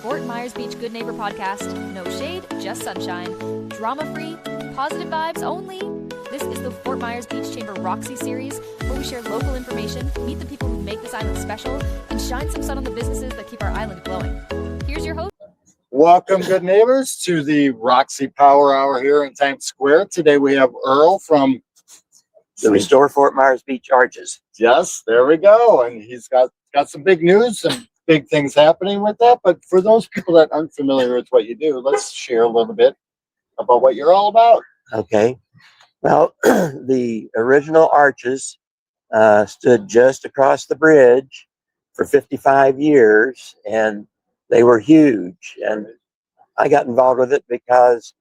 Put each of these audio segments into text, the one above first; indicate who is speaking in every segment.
Speaker 1: Fort Myers Beach Good Neighbor podcast. No shade, just sunshine. Drama-free, positive vibes only. This is the Fort Myers Beach Chamber Roxie series, where we share local information, meet the people who make this island special, and shine some sun on the businesses that keep our island glowing. Here's your host.
Speaker 2: Welcome, good neighbors, to the Roxie Power Hour here in Times Square. Today we have Earl from
Speaker 3: the Restore Fort Myers Beach Arches.
Speaker 2: Yes, there we go. And he's got some big news and big things happening with that. But for those people that aren't familiar with what you do, let's share a little bit about what you're all about.
Speaker 3: Okay. Well, the original arches stood just across the bridge for 55 years, and they were huge. And I got involved with it because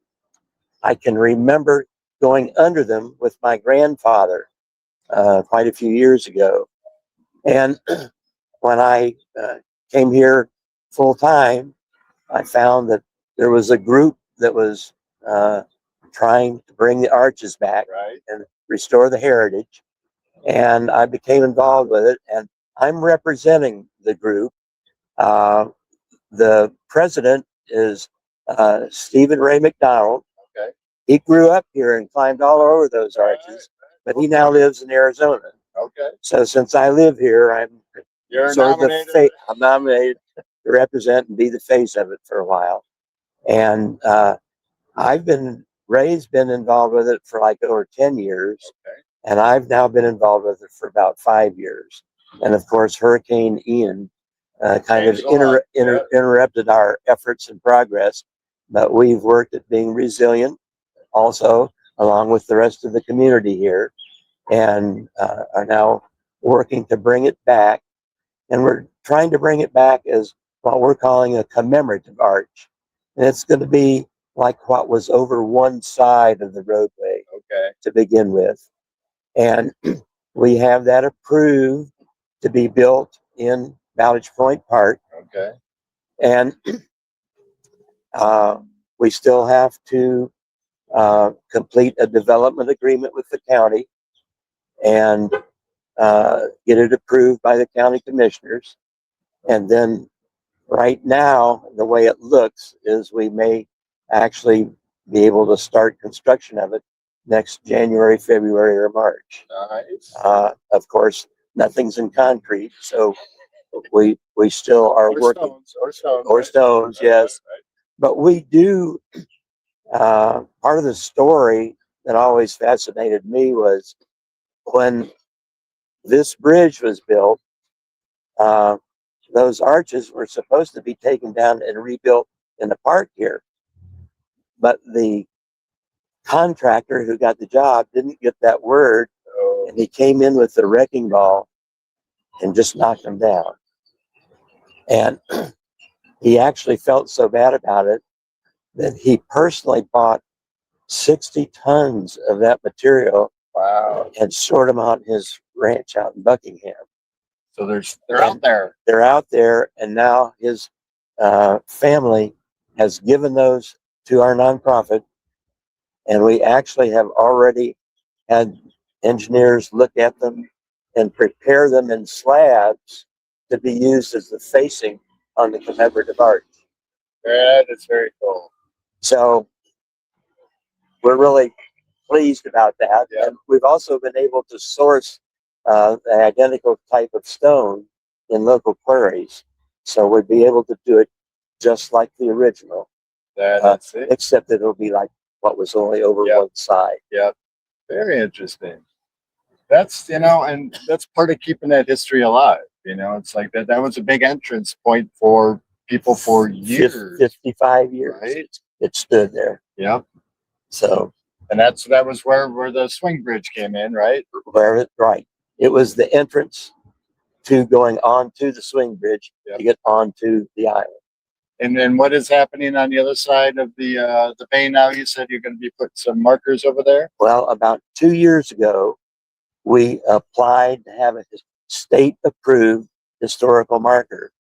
Speaker 3: I can remember going under them with my grandfather quite a few years ago. And when I came here full time, I found that there was a group that was trying to bring the arches back,
Speaker 2: right,
Speaker 3: and restore the heritage. And I became involved with it, and I'm representing the group. The president is Stephen Ray McDonald.
Speaker 2: Okay.
Speaker 3: He grew up here and climbed all over those arches, but he now lives in Arizona.
Speaker 2: Okay.
Speaker 3: So since I live here,
Speaker 2: You're
Speaker 3: sort of
Speaker 2: nominated.
Speaker 3: I'm nominated to represent and be the face of it for a while. And Ray's been involved with it for like over 10 years.
Speaker 2: Okay.
Speaker 3: And I've now been involved with it for about 5 years. And of course, Hurricane Ian kind of interrupted our efforts and progress, but we've worked at being resilient also, along with the rest of the community here, and are now working to bring it back. And we're trying to bring it back as what we're calling a commemorative arch. And it's going to be like what was over one side of the roadway,
Speaker 2: okay,
Speaker 3: to begin with. And we have that approved to be built in Bowditch Point Park.
Speaker 2: Okay.
Speaker 3: And we still have to complete a development agreement with the county and get it approved by the county commissioners. And then right now, the way it looks is we may actually be able to start construction of it next January, February, or March.
Speaker 2: Nice.
Speaker 3: Of course, nothing's in concrete, so we still are working. Stones, yes.
Speaker 2: Right.
Speaker 3: But we do, part of the story that always fascinated me was when this bridge was built, those arches were supposed to be taken down and rebuilt in the park here. But the contractor who got the job didn't get that word, and he came in with the wrecking ball and just knocked them down. And he actually felt so bad about it that he personally bought 60 tons of that material.
Speaker 2: Wow.
Speaker 3: And stored them on his ranch out in Buckingham.
Speaker 2: So they're out there.
Speaker 3: They're out there, and now his family has given those to our nonprofit, and we actually have already had engineers look at them and prepare them in slabs to be used as the facing on the commemorative arch.
Speaker 2: That is very cool.
Speaker 3: So we're really pleased about that.
Speaker 2: Yeah.
Speaker 3: And we've also been able to source the identical type of stone in local quarries. So we'd be able to do it just like the original.
Speaker 2: That's it.
Speaker 3: Except that it'll be like what was only over one side.
Speaker 2: Yep. Very interesting. That's, and that's part of keeping that history alive. It's like that was a big entrance point for people for years.
Speaker 3: 55 years.
Speaker 2: Right?
Speaker 3: It stood there.
Speaker 2: Yep.
Speaker 3: So.
Speaker 2: And that was where the swing bridge came in, right?
Speaker 3: Right. It was the entrance to going onto the swing bridge to get onto the island.
Speaker 2: And then what is happening on the other side of the bay now? You said you're going to be putting some markers over there?
Speaker 3: Well, about 2 years ago, we applied to have a state-approved historical marker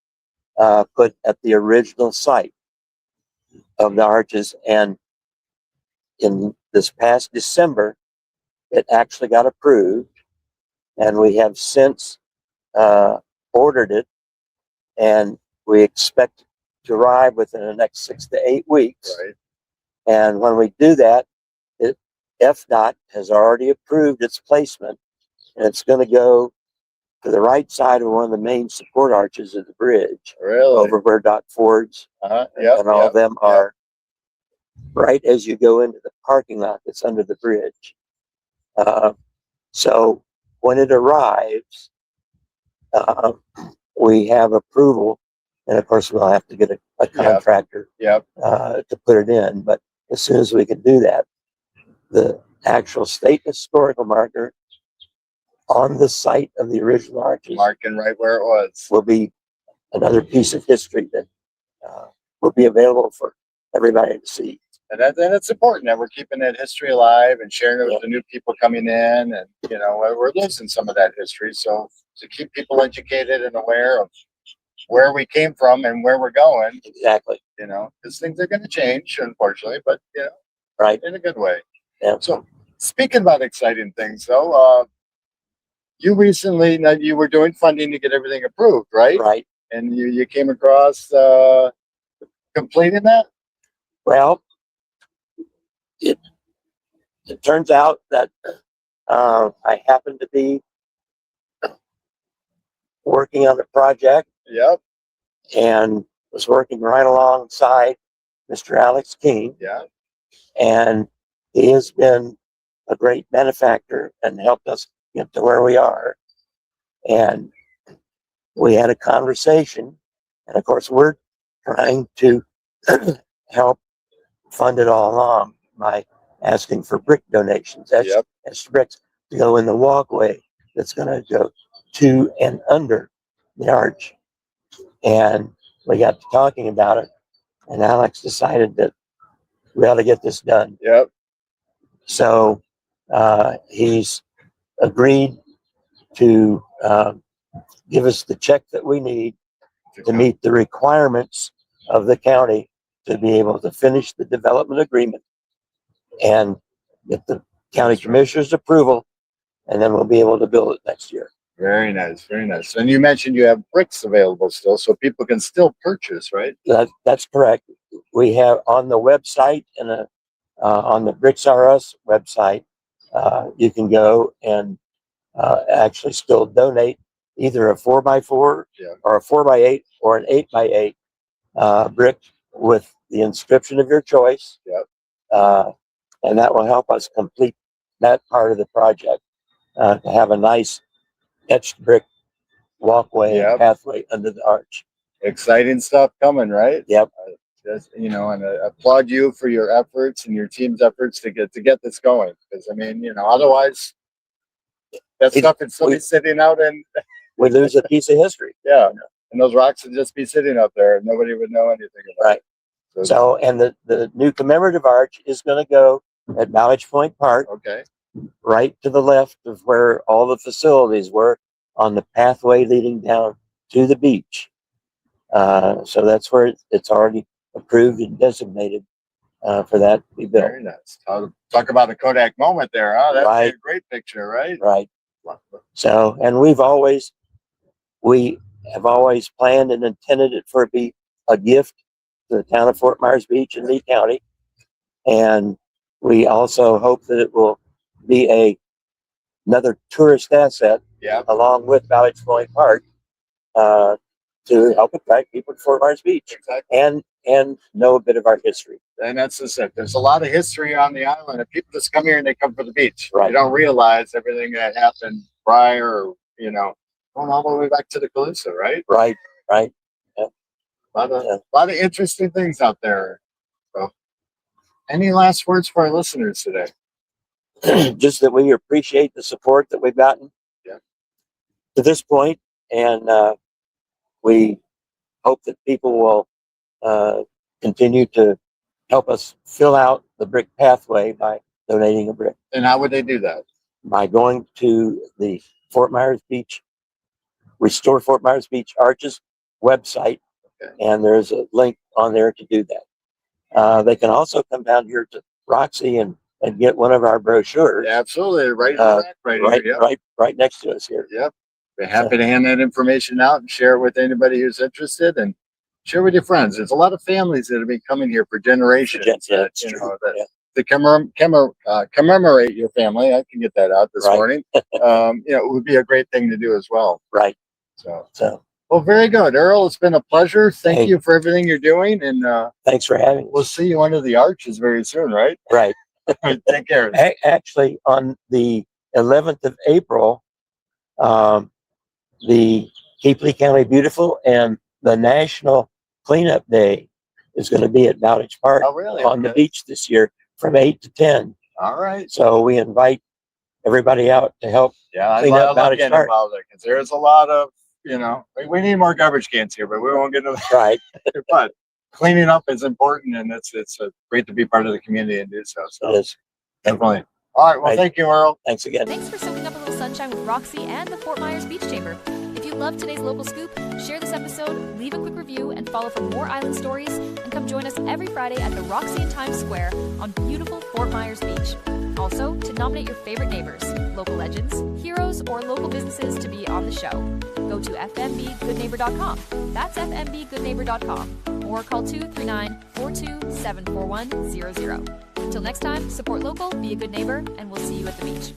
Speaker 3: put at the original site of the arches. And in this past December, it actually got approved. And we have since ordered it, and we expect to arrive within the next 6 to 8 weeks.
Speaker 2: Right.
Speaker 3: And when we do that, FDOT has already approved its placement, and it's going to go to the right side of one of the main support arches of the bridge,
Speaker 2: Really?
Speaker 3: over where Doc Ford's
Speaker 2: Yep,
Speaker 3: and all of them are, right as you go into the parking lot that's under the bridge. So when it arrives, we have approval, and of course we'll have to get a contractor to put it in. But as soon as we can do that, the actual state historical marker on the site of the original arches,
Speaker 2: marking right where it was,
Speaker 3: will be another piece of history that will be available for everybody to see.
Speaker 2: And it's important that we're keeping that history alive and sharing it with the new people coming in. And, you know, we're losing some of that history. So to keep people educated and aware of where we came from and where we're going.
Speaker 3: Exactly.
Speaker 2: You know, because things are going to change, unfortunately, but, you know,
Speaker 3: right,
Speaker 2: in a good way.
Speaker 3: Yeah.
Speaker 2: So speaking about exciting things, though, you recently, you were doing funding to get everything approved, right?
Speaker 3: Right.
Speaker 2: And you came across completing that?
Speaker 3: Well, it turns out that I happened to be working on a project.
Speaker 2: Yep.
Speaker 3: And was working right alongside Mr. Alex King.
Speaker 2: Yeah.
Speaker 3: And he has been a great benefactor and helped us get to where we are. And we had a conversation. And of course, we're trying to help fund it all along by asking for brick donations, extra bricks to go in the walkway that's going to go to and under the arch. And we got to talking about it, and Alex decided that we ought to get this done.
Speaker 2: Yep.
Speaker 3: So he's agreed to give us the check that we need to meet the requirements of the county to be able to finish the development agreement and get the county commissioner's approval, and then we'll be able to build it next year.
Speaker 2: Very nice, very nice. And you mentioned you have bricks available still, so people can still purchase, right?
Speaker 3: That's correct. We have on the website and on the Bricks R Us website, you can go and actually still donate either a 4x4 or a 4x8 or an 8x8 brick with the inscription of your choice. And that will help us complete that part of the project to have a nice etched brick walkway and pathway under the arch.
Speaker 2: Exciting stuff coming, right?
Speaker 3: Yep.
Speaker 2: You know, and I applaud you for your efforts and your team's efforts to get this going. Because I mean, you know, otherwise that stuff would still be sitting out and
Speaker 3: we lose a piece of history.
Speaker 2: Yeah. And those rocks would just be sitting up there and nobody would know anything about it.
Speaker 3: So and the new commemorative arch is going to go at Bowditch Point Park.
Speaker 2: Okay.
Speaker 3: Right to the left of where all the facilities were on the pathway leading down to the beach. So that's where it's already approved and designated for that to be built.
Speaker 2: Very nice. Talk about a Kodak moment there, huh? That's a great picture, right?
Speaker 3: Right. So, and we have always planned and intended it for it to be a gift to the town of Fort Myers Beach and Lee County. And we also hope that it will be another tourist asset along with Bowditch Point Park to help attract people to Fort Myers Beach and know a bit of our history.
Speaker 2: And that's just it. There's a lot of history on the island, and people just come here and they come for the beach.
Speaker 3: Right.
Speaker 2: They don't realize everything that happened prior, or, you know, going all the way back to the Calusa, right?
Speaker 3: Right.
Speaker 2: A lot of interesting things out there. So, any last words for our listeners today?
Speaker 3: Just that we appreciate the support that we've gotten to this point, and we hope that people will continue to help us fill out the brick pathway by donating a brick.
Speaker 2: And how would they do that?
Speaker 3: By going to the Fort Myers Beach, Restore Fort Myers Beach Arches website, and there's a link on there to do that. They can also come down here to Roxie and get one of our brochures.
Speaker 2: Yeah, absolutely, right
Speaker 3: next to us here.
Speaker 2: Yep. We're happy to hand that information out and share it with anybody who's interested. And share with your friends. There's a lot of families that have been coming here for generations.
Speaker 3: Yeah,
Speaker 2: that,
Speaker 3: it's
Speaker 2: you
Speaker 3: true.
Speaker 2: know, that
Speaker 3: Yeah.
Speaker 2: to commemorate your family. I can get that out this
Speaker 3: Right.
Speaker 2: morning. It would be a great thing to do as well.
Speaker 3: Right.
Speaker 2: So, well, very good, Earl. It's been a pleasure. Thank
Speaker 3: Hey.
Speaker 2: you for everything you're doing, and
Speaker 3: Thanks for having
Speaker 2: we'll
Speaker 3: us.
Speaker 2: see you under the arches very soon, right?
Speaker 3: Right.
Speaker 2: Take care.
Speaker 3: Actually, on the 11th of April, the Keep Lee County Beautiful and the National Cleanup Day is going to be at Bowditch Park
Speaker 2: Oh, really?
Speaker 3: on the
Speaker 2: Okay.
Speaker 3: beach this year from 8 to 10.
Speaker 2: All right.
Speaker 3: So we invite everybody out to help.
Speaker 2: Yeah, I
Speaker 3: Clean
Speaker 2: love,
Speaker 3: up
Speaker 2: I love
Speaker 3: Bowditch
Speaker 2: getting
Speaker 3: Park.
Speaker 2: involved there because there's a lot of, we need more garbage cans here, but we won't get into that.
Speaker 3: Right.
Speaker 2: But cleaning up is important, and it's great to be part of the community and do so.
Speaker 3: It
Speaker 2: So
Speaker 3: is.
Speaker 2: definitely. All right. Well,
Speaker 3: Right.
Speaker 2: thank you, Earl.
Speaker 3: Thanks again.
Speaker 1: Thanks for soaking up a little sunshine with Roxie and the Fort Myers Beach Chamber. If you loved today's local scoop, share this episode, leave a quick review, and follow for more island stories. And come join us every Friday at the Roxie in Times Square on beautiful Fort Myers Beach. Also, to nominate your favorite neighbors, local legends, heroes, or local businesses to be on the show, go to FMBGoodNeighbor.com. That's FMBGoodNeighbor.com. Or call 239-427-4100. Until next time, support local, be a good neighbor, and we'll see you at the beach.